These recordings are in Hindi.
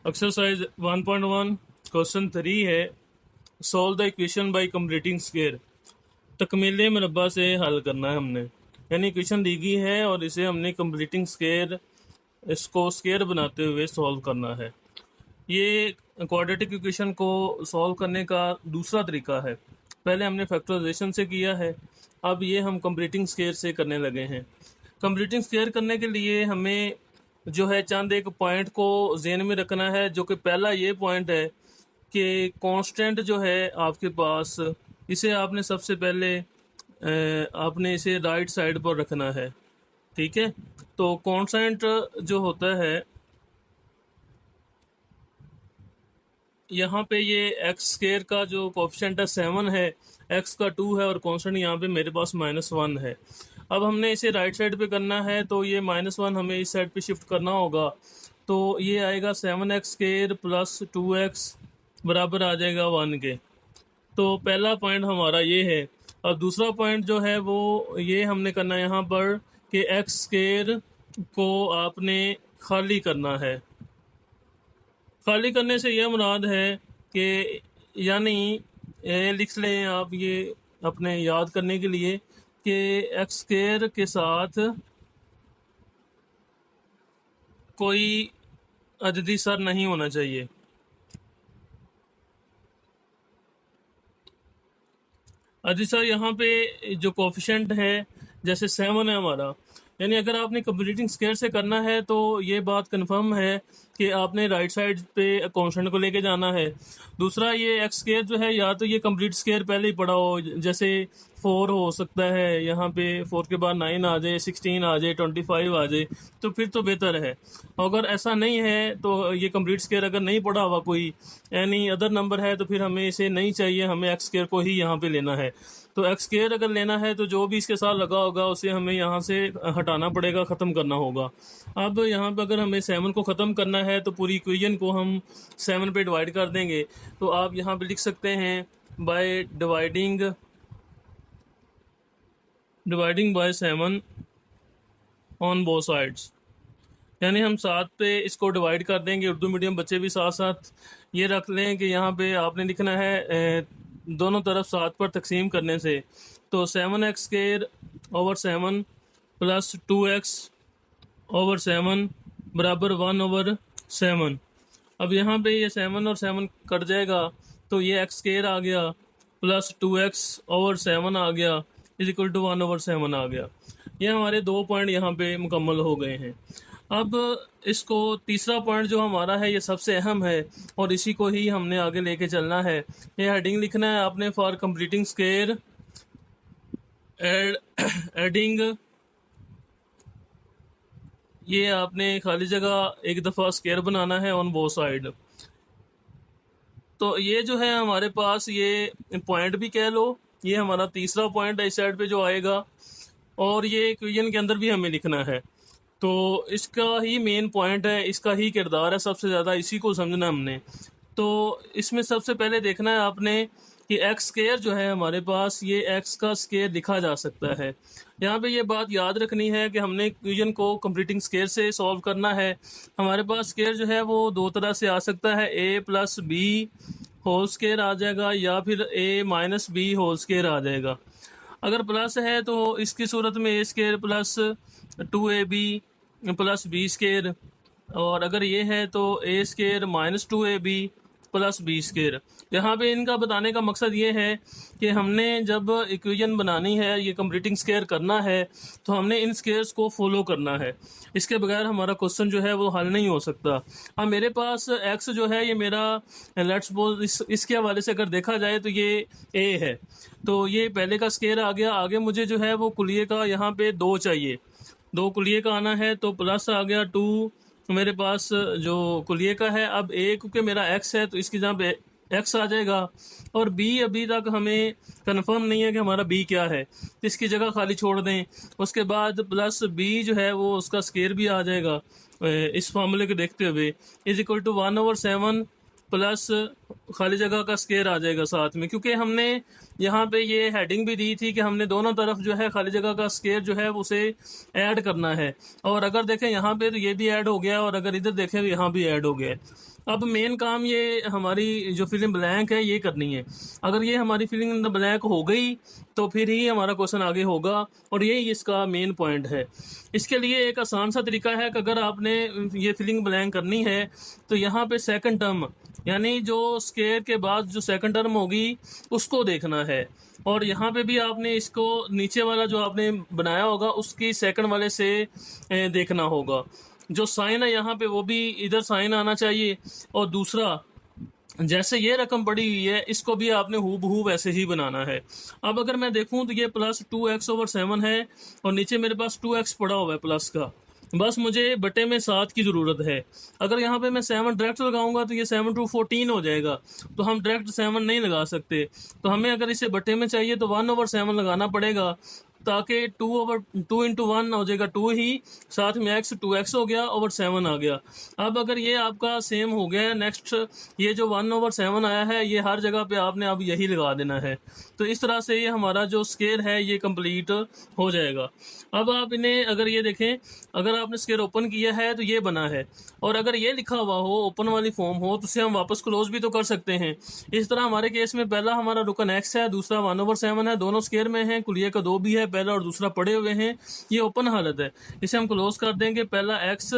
एक्सरसाइज 1.1 क्वेश्चन 3 है। Solve the equation by completing square. तकमीले मुरब्बा से हल करना है हमने, यानी इक्वेशन दी गई है और इसे हमने कंप्लीटिंग स्क्वायर, इसको स्क्वायर बनाते हुए सॉल्व करना है। ये क्वाड्रेटिक इक्वेशन को सॉल्व करने का दूसरा तरीका है। पहले हमने फैक्टराइजेशन से किया है, अब ये हम कंप्लीटिंग स्क्वायर से करने लगे हैं। कंप्लीटिंग स्क्वायर करने के लिए हमें जो है चंद एक पॉइंट को जेन में रखना है, जो कि पहला ये पॉइंट है कि कांस्टेंट जो है आपके पास, इसे आपने सबसे पहले आपने इसे राइट साइड पर रखना है। ठीक है, तो कांस्टेंट जो होता है यहाँ पे, ये एक्स स्क्वायर का जो कोफिशिएंट है 7 है, एक्स का 2 है और कांस्टेंट यहाँ पे मेरे पास -1 है। अब हमने इसे राइट साइड पे करना है, तो ये -1 हमें इस साइड पे शिफ्ट करना होगा। तो ये आएगा 7x स्क्वायर प्लस 2x बराबर आ जाएगा 1 के। तो पहला पॉइंट हमारा ये है। अब दूसरा पॉइंट जो है वो ये हमने करना है यहाँ पर कि एक्स स्क्वायर को आपने खाली करना है। खाली करने से यह मुराद है कि, यानी ये लिख लें आप ये अपने याद करने के लिए, कि एक्स स्क्वायर के साथ कोई अददी सर नहीं होना चाहिए। अददी सर यहाँ पे जो कोफिशिएंट है, जैसे 7 है हमारा, यानी अगर आपने कंप्लीटिंग स्क्वायर से करना है तो ये बात कंफर्म है कि आपने राइट साइड पे कांस्टेंट को लेके जाना है। दूसरा, ये एक्स स्क्वायर जो है, या तो ये कंप्लीट स्क्वायर पहले ही पड़ा हो, जैसे 4 हो सकता है, यहाँ पे 4 के बाद 9 आ जाए, 16 आ जाए, 25 आ जाए, तो फिर तो बेहतर है। अगर ऐसा नहीं है तो ये कंप्लीट स्क्वायर अगर नहीं पड़ा हुआ कोई एनी अदर नंबर है, तो फिर हमें इसे नहीं चाहिए, हमें एक्स स्क्वायर को ही यहाँ पे लेना है। तो एक्स स्क्वायर अगर लेना है तो जो भी इसके साथ लगा होगा उसे हमें यहाँ से हटाना पड़ेगा, ख़त्म करना होगा। अब यहाँ पे अगर हमें 7 को ख़त्म करना है तो पूरी इक्वेशन को हम 7 पे डिवाइड कर देंगे। तो आप यहाँ पे लिख सकते हैं by dividing by 7 on both sides, यानी हम 7 पे इसको डिवाइड कर देंगे। उर्दू मीडियम बच्चे भी साथ साथ ये रख लें कि यहाँ पे आपने लिखना है दोनों तरफ 7 पर तकसीम करने से, तो 7x square over 7 plus 2x over 7 बराबर 1 ओवर 7। अब यहाँ पे ये 7 और 7 कट जाएगा, तो ये एक्स स्क्वायर आ गया प्लस 2x ओवर 7 आ गया इज इक्वल टू 1 ओवर 7 आ गया। ये हमारे 2 पॉइंट यहाँ पे मुकम्मल हो गए हैं। अब इसको तीसरा पॉइंट जो हमारा है, ये सबसे अहम है और इसी को ही हमने आगे लेके चलना है। ये हेडिंग लिखना है आपने, फॉर कंप्लीटिंग स्क्वायर एडिंग, ये आपने खाली जगह एक दफ़ा स्क्वायर बनाना है ऑन बोथ साइड। तो ये जो है हमारे पास, ये पॉइंट भी कह लो, ये हमारा तीसरा पॉइंट है इस साइड पे जो आएगा, और ये इक्वेशन के अंदर भी हमें लिखना है। तो इसका ही मेन पॉइंट है, इसका ही किरदार है सबसे ज़्यादा, इसी को समझना हमने। तो इसमें सबसे पहले देखना है आपने कि एक्स स्क्वायर जो है हमारे पास, ये एक्स का स्क्वायर लिखा जा सकता है। यहाँ पे ये बात याद रखनी है कि हमने इक्वेशन को कंप्लीटिंग स्क्वायर से सॉल्व करना है। हमारे पास स्क्वायर जो है वो दो तरह से आ सकता है, A plus B whole square आ जाएगा, या फिर A minus B whole square आ जाएगा। अगर प्लस है तो इसकी सूरत में A square plus 2ab plus B square, और अगर ये है तो A square minus 2ab plus B square. यहाँ पे इनका बताने का मकसद ये है कि हमने जब इक्वेशन बनानी है, ये कंप्लीटिंग स्क्वायर करना है, तो हमने इन स्क्वायर्स को फॉलो करना है। इसके बगैर हमारा क्वेश्चन जो है वो हल नहीं हो सकता। अब मेरे पास एक्स जो है, ये मेरा लेट्स सपोज इसके हवाले से अगर देखा जाए तो ये ए है, तो ये पहले का स्क्वायर आ गया। आगे मुझे जो है वो कुलिये का यहाँ पे 2 चाहिए, 2 कुलिये का आना है, तो प्लस आ गया 2 मेरे पास जो कुलिये का है। अब ए क्योंकि मेरा एक्स है तो इसकी जहाँ पे एक्स आ जाएगा, और बी अभी तक हमें कंफर्म नहीं है कि हमारा बी क्या है, तो इसकी जगह खाली छोड़ दें। उसके बाद प्लस बी जो है वो उसका स्क्वायर भी आ जाएगा इस फार्मूले को देखते हुए, is equal to 1 over 7 plus खाली जगह का स्केयर आ जाएगा साथ में, क्योंकि हमने यहाँ पे ये हेडिंग भी दी थी कि हमने दोनों तरफ जो है खाली जगह का स्केयर जो है उसे ऐड करना है। और अगर देखें यहाँ पे तो ये भी ऐड हो गया, और अगर इधर देखें तो यहाँ भी ऐड हो गया। अब मेन काम ये हमारी जो फिलिंग ब्लैंक है ये करनी है। अगर ये हमारी फिलिंग इन द ब्लैंक हो गई तो फिर ही हमारा क्वेश्चन आगे होगा, और यही इसका मेन पॉइंट है। इसके लिए एक आसान सा तरीका है कि अगर आपने ये फिलिंग ब्लैंक करनी है तो यहाँ पे सेकंड टर्म, यानी जो स्केयर के बाद जो सेकंड टर्म होगी उसको देखना है। और यहाँ पे भी आपने इसको नीचे वाला जो आपने बनाया होगा उसकी सेकंड वाले से देखना होगा। जो साइन है यहाँ पे वो भी इधर साइन आना चाहिए। और दूसरा, जैसे ये रकम पड़ी हुई है इसको भी आपने हूबहू वैसे ही बनाना है। अब अगर मैं देखूं तो ये प्लस 2x/7 है, और नीचे मेरे पास 2x पड़ा हुआ है प्लस का। बस मुझे बटे में 7 की ज़रूरत है। अगर यहाँ पे मैं 7 डायरेक्ट लगाऊंगा तो ये 7×14 हो जाएगा, तो हम डायरेक्ट 7 नहीं लगा सकते। तो हमें अगर इसे बटे में चाहिए तो 1/7 लगाना पड़ेगा, ताकि 2/2 हो जाएगा 2 ही, साथ में x 2x हो गया, ओवर 7 आ गया। अब अगर ये आपका सेम हो गया, नेक्स्ट ये जो 1/7 आया है ये हर जगह पे आपने अब यही लगा देना है। तो इस तरह से ये हमारा जो स्केयर है ये कंप्लीट हो जाएगा। अब आप इन्हें अगर ये देखें, अगर आपने स्केयर ओपन किया है तो ये बना है, और अगर ये लिखा हुआ हो ओपन वाली फॉर्म हो तो उसे हम वापस क्लोज भी तो कर सकते हैं। इस तरह हमारे केस में पहला हमारा रुकन x है, दूसरा 1/7 है, दोनों स्केयर में है, कुलिये का 2 भी है, पहला और दूसरा पड़े हुए हैं। ये ओपन हालत है, इसे हम क्लोज कर देंगे। पहला x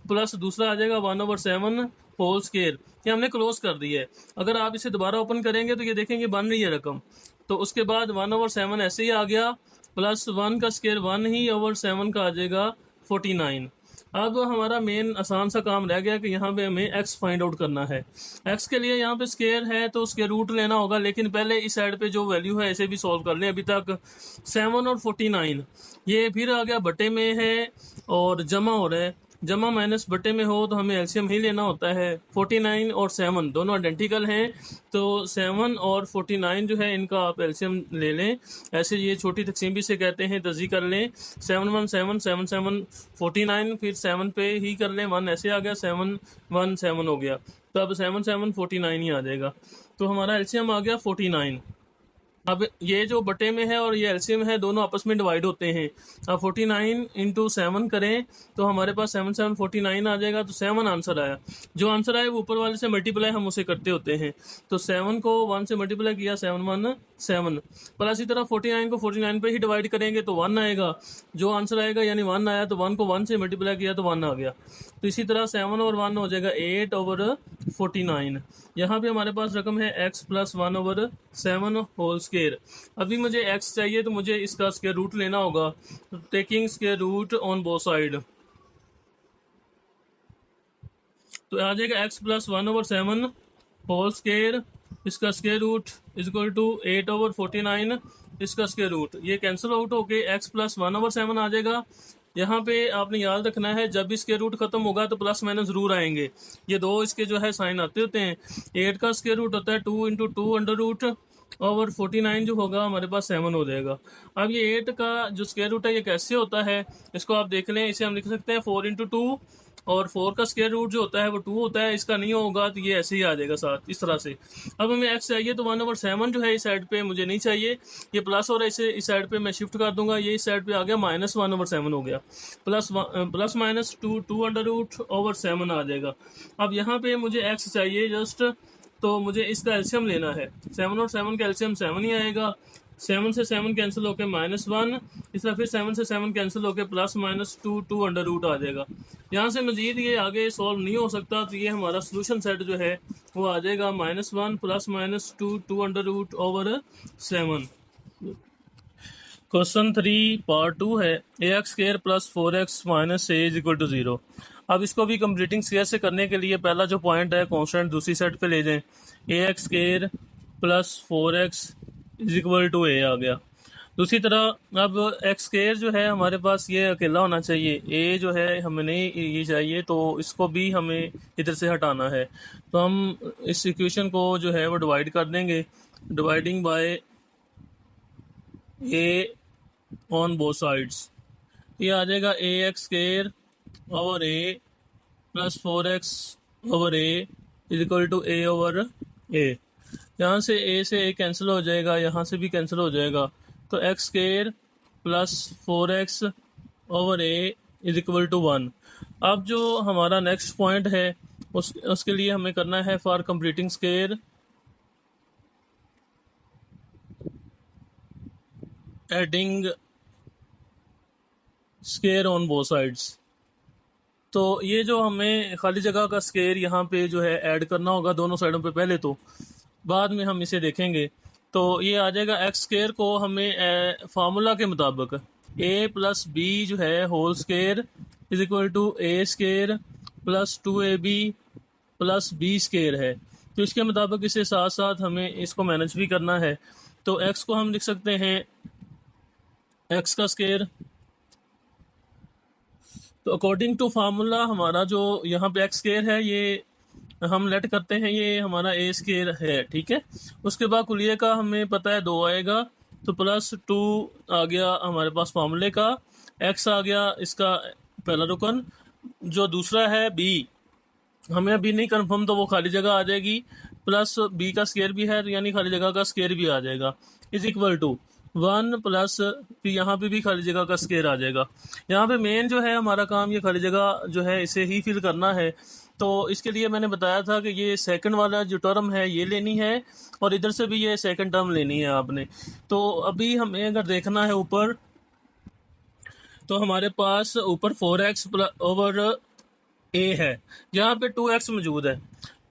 प्लस दूसरा आ जाएगा 1/7 होल स्केयर, ये हमने क्लोज कर दिया है। अगर आप इसे दोबारा ओपन करेंगे तो ये देखेंगे बन रही है रकम। तो उसके बाद 1/7 ऐसे ही आ गया, प्लस 1 का स्केयर 1 ही, ओवर 7 का आ जाएगा 49। अब हमारा मेन आसान सा काम रह गया कि यहाँ पे हमें x फाइंड आउट करना है। x के लिए यहाँ पे स्केयर है तो उसके रूट लेना होगा, लेकिन पहले इस साइड पे जो वैल्यू है इसे भी सॉल्व कर लें। अभी तक 7 और 49 ये फिर आ गया बटे में है और जमा हो रहा है। जमा माइनस बटे में हो तो हमें एलसीएम ही लेना होता है। 49 और 7 दोनों आइडेंटिकल हैं, तो 7 और 49 जो है इनका आप एलसीएम ले लें। ऐसे ये छोटी तकसीम भी से कहते हैं, तजी कर लें। 7 1 7 7 7 49, फिर 7 पे ही कर लें 1, ऐसे आ गया 7 1 7 हो गया। तो अब 7 7 49 ही आ जाएगा, तो हमारा एलसीएम आ गया 49। अब ये जो बटे में है और ये एलसीएम है दोनों आपस में डिवाइड होते हैं। अब 49 इंटू 7 करें तो हमारे पास 7 7 49 आ जाएगा, तो 7 आंसर आया। जो आंसर आया वो ऊपर वाले से मल्टीप्लाई हम उसे करते होते हैं, तो 7 को 1 से मल्टीप्लाई किया 7 1 7, पर इसी तरह 49 को 49 पे ही डिवाइड करेंगे तो 1 आएगा। जो आंसर आएगा यानी 1 आया, तो 1 को 1 से मल्टीप्लाई किया तो 1 आ गया। तो इसी तरह 7 और 1 हो जाएगा 8/49। यहाँ पे हमारे पास रकम है x प्लस 1/7 होल स्केयर। अभी मुझे x चाहिए तो मुझे इसका स्केयर रूट लेना होगा, taking square root on both side. तो आ जाएगा x प्लस 1/7 होल स्केयर, इसका square root is equal to 8/49, इसका स्केयर रूट। ये कैंसिल आउट होके x प्लस 1/7 आ जाएगा। यहाँ पे आपने याद रखना है जब इसके रूट खत्म होगा तो प्लस माइनस जरूर आएंगे। ये दो इसके जो है साइन आते होते हैं। 8 का स्क्वायर रूट होता है 2 इंटू 2 अंडर रूट, और 49 जो होगा हमारे पास 7 हो जाएगा। अब ये 8 का जो स्क्वायर रूट है ये कैसे होता है इसको आप देख लें। इसे हम लिख सकते हैं 4 इंटू 2, और 4 का स्क्वायर रूट जो होता है वो 2 होता है, इसका नहीं होगा तो ये ऐसे ही आ जाएगा साथ, इस तरह से। अब हमें x चाहिए तो 1/7 जो है इस साइड पे मुझे नहीं चाहिए, ये प्लस और इसे इस साइड पे मैं शिफ्ट कर दूंगा, ये इस साइड पे आ गया -1/7 हो गया। Plus minus 2 under root over 7 आ जाएगा। अब यहाँ पे मुझे x चाहिए जस्ट, तो मुझे इसका एल्शियम लेना है। 7 और 7 का एल्शियम 7 ही आएगा। 7 से 7 कैंसिल होकर -1, इस तरह फिर 7 से 7 कैंसिल होकर प्लस माइनस 2 अंडर रूट आ जाएगा। यहाँ से मजीद ये आगे सॉल्व नहीं हो सकता, तो ये हमारा सोल्यूशन सेट जो है वो आ जाएगा -1 plus minus 2 under root over 7। Question 3 part 2 है ax square plus 4x minus a is equal to 0। अब इसको भी कंप्लीटिंग स्क्वायर से करने के लिए पहला जो पॉइंट है कांस्टेंट दूसरी साइड पे ले जाएं। ax square plus 4x is equal to a आ गया। दूसरी तरह अब x स्क्वायर जो है हमारे पास ये अकेला होना चाहिए, a जो है हमें नहीं ये चाहिए, तो इसको भी हमें इधर से हटाना है। तो हम इस इक्वेशन को जो है वो डिवाइड कर देंगे, dividing by a on both sides. ये आ जाएगा ax square over a plus 4x over a is equal to a over A, यहाँ से ए से ए कैंसिल हो जाएगा, यहाँ से भी कैंसिल हो जाएगा, तो x square plus 4x over a is equal to 1। अब जो हमारा नेक्स्ट पॉइंट है उसके लिए हमें करना है for completing square adding square on both sides. तो ये जो हमें खाली जगह का स्केयर यहाँ पे जो है ऐड करना होगा दोनों साइडों पे पहले, तो बाद में हम इसे देखेंगे। तो ये आ जाएगा एक्स स्केयर को हमें फार्मूला के मुताबिक ए प्लस बी जो है whole square is equal to a square plus 2ab plus b square है। तो इसके मुताबिक इसे साथ साथ हमें इसको मैनेज भी करना है। तो एक्स को हम लिख सकते हैं एक्स का स्केयर। तो अकॉर्डिंग टू फार्मूला हमारा जो यहाँ पे एक्स स्केयर है ये हम लेट करते हैं, ये हमारा ए स्केयर है, ठीक है। उसके बाद कुलिये का हमें पता है 2 आएगा, तो प्लस 2 आ गया हमारे पास फार्मूले का, एक्स आ गया इसका पहला रुकन, जो दूसरा है बी हमें अभी नहीं कंफर्म, तो वो खाली जगह आ जाएगी, प्लस बी का स्केयर भी है यानी खाली जगह का स्केयर भी आ जाएगा, इज इक्वल टू 1 प्लस फिर यहाँ पे भी खाली जगह का स्केयर आ जाएगा। यहाँ पे मेन जो है हमारा काम ये खाली जगह जो है इसे ही फिल करना है। तो इसके लिए मैंने बताया था कि ये सेकंड वाला जो टर्म है ये लेनी है और इधर से भी ये सेकंड टर्म लेनी है आपने। तो अभी हमें अगर देखना है ऊपर, तो हमारे पास ऊपर 4x ओवर ए है, यहाँ पे 2x मौजूद है,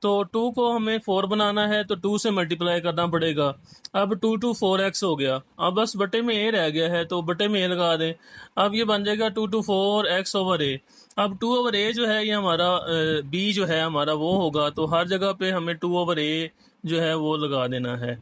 तो 2 को हमें 4 बनाना है तो 2 से मल्टीप्लाई करना पड़ेगा। अब 2 टू 4x हो गया, अब बस बटे में a रह गया है तो बटे में a लगा दें। अब ये बन जाएगा 2 टू 4x ओवर a। अब 2 ओवर a जो है ये हमारा b जो है हमारा वो होगा, तो हर जगह पे हमें 2 ओवर a जो है वो लगा देना है।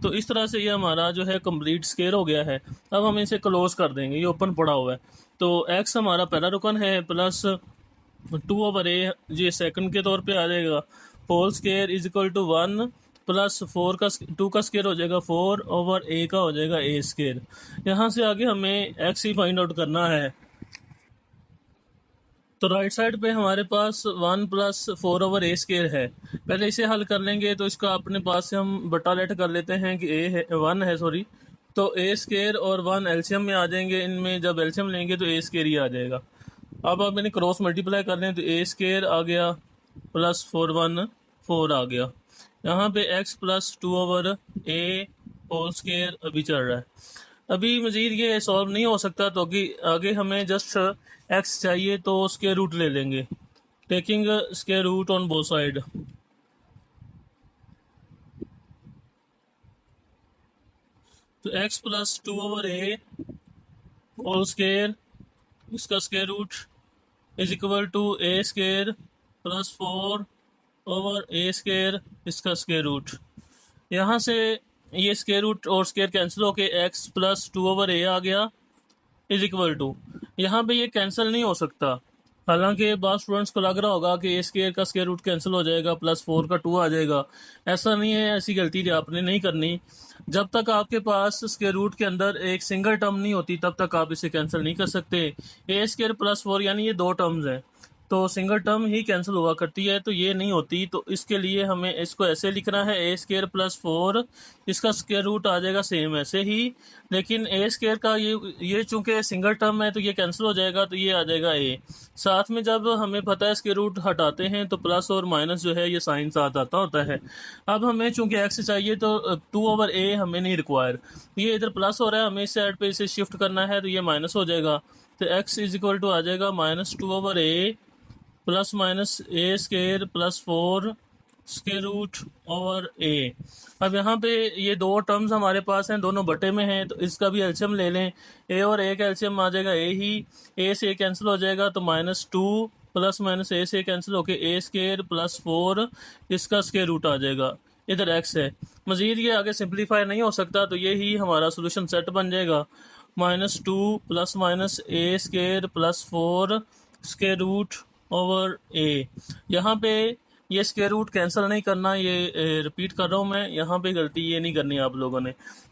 तो इस तरह से ये हमारा जो है कंप्लीट स्केयर हो गया है। अब हम इसे क्लोज कर देंगे, ये ओपन पड़ा हुआ है, तो x हमारा पहला रुकन है प्लस 2 ओवर ए ये सेकंड के तौर पे आ जाएगा, whole square is equal to 1 plus 4 का 2 का स्केयर हो जाएगा 4 ओवर ए का हो जाएगा ए स्केयर। यहाँ से आगे हमें एक्स ही फाइंड आउट करना है। तो राइट साइड पे हमारे पास 1 प्लस 4 ओवर ए स्केयर है, पहले इसे हल कर लेंगे। तो इसका अपने पास से हम बटा लेट कर लेते हैं कि ए है 1 है सॉरी, तो ए स्केयर और 1 एलसीएम में आ जाएंगे, इनमें जब एलसीएम लेंगे तो ए स्केयर ही आ जाएगा। अब आप मैंने क्रॉस मल्टीप्लाई कर लें तो ए स्केयर आ गया प्लस 4 आ गया। यहाँ पे x plus 2 over a whole square अभी चल रहा है। अभी मजीद ये सॉल्व नहीं हो सकता, तो आगे हमें जस्ट एक्स चाहिए, तो स्क्वायर रूट ले लेंगे, taking square root on both side. तो x plus 2 over a whole square इसका square root is equal to a square plus 4 over a square इसका स्क्वायर रूट। यहाँ से ये स्क्वायर रूट और स्क्वायर कैंसिल होके एक्स प्लस 2 ओवर ए आ गया इज इक्वल टू, यहाँ पे ये कैंसिल नहीं हो सकता। हालांकि बाद स्टूडेंट्स को लग रहा होगा कि ए स्क्वायर का स्क्वायर रूट कैंसिल हो जाएगा, प्लस 4 का 2 आ जाएगा। ऐसा नहीं है, ऐसी गलती आपने नहीं करनी। जब तक आपके पास स्क्वायर रूट के अंदर एक सिंगल टर्म नहीं होती तब तक आप इसे कैंसिल नहीं कर सकते। ए स्क्वायर प्लस 4 यानी ये 2 टर्म्स हैं, तो सिंगल टर्म ही कैंसिल हुआ करती है, तो ये नहीं होती। तो इसके लिए हमें इसको ऐसे लिखना है ए स्क्वायर प्लस 4, इसका स्क्वायर रूट आ जाएगा सेम ऐसे ही, लेकिन ए स्क्वायर का ये चूंकि सिंगल टर्म है तो ये कैंसिल हो जाएगा, तो ये आ जाएगा ए। साथ में जब हमें पता है स्क्वायर रूट हटाते हैं तो प्लस और माइनस जो है ये साइन साथ आता होता है। अब हमें चूंकि एक्स चाहिए तो 2 ओवर ए हमें नहीं रिक्वायर, ये इधर प्लस हो रहा है, हमें इस साइड पे इसे शिफ्ट करना है, तो ये माइनस हो जाएगा। तो एक्स इज इक्वल टू आ जाएगा -2 over A plus minus A square plus 4 square root over A. अब यहाँ पे ये 2 टर्म्स हमारे पास हैं, दोनों बटे में हैं, तो इसका भी एलसीएम ले लें। ए और ए का एलसीएम आ जाएगा ए ही, ए से ए कैंसिल हो जाएगा, तो -2 प्लस माइनस ए से कैंसिल होके ए स्क्वायर प्लस 4 इसका स्क्वायर रूट आ जाएगा, इधर एक्स है। मजीद ये आगे सिंप्लीफाई नहीं हो सकता, तो ये ही हमारा सोल्यूशन सेट बन जाएगा। -2 plus minus A square plus 4 square root over A. यहाँ पे ये स्क्वायर रूट कैंसिल नहीं करना, ये रिपीट कर रहा हूँ मैं, यहाँ पे गलती ये नहीं करनी आप लोगों ने।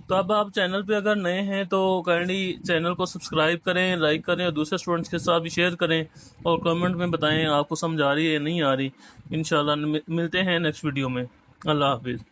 तो अब आप चैनल पे अगर नए हैं तो काइंडली चैनल को सब्सक्राइब करें, लाइक करें और दूसरे स्टूडेंट्स के साथ भी शेयर करें, और कमेंट में बताएं आपको समझ आ रही है या नहीं आ रही। इंशाल्लाह मिलते हैं नेक्स्ट वीडियो में। अल्लाह हाफिज़।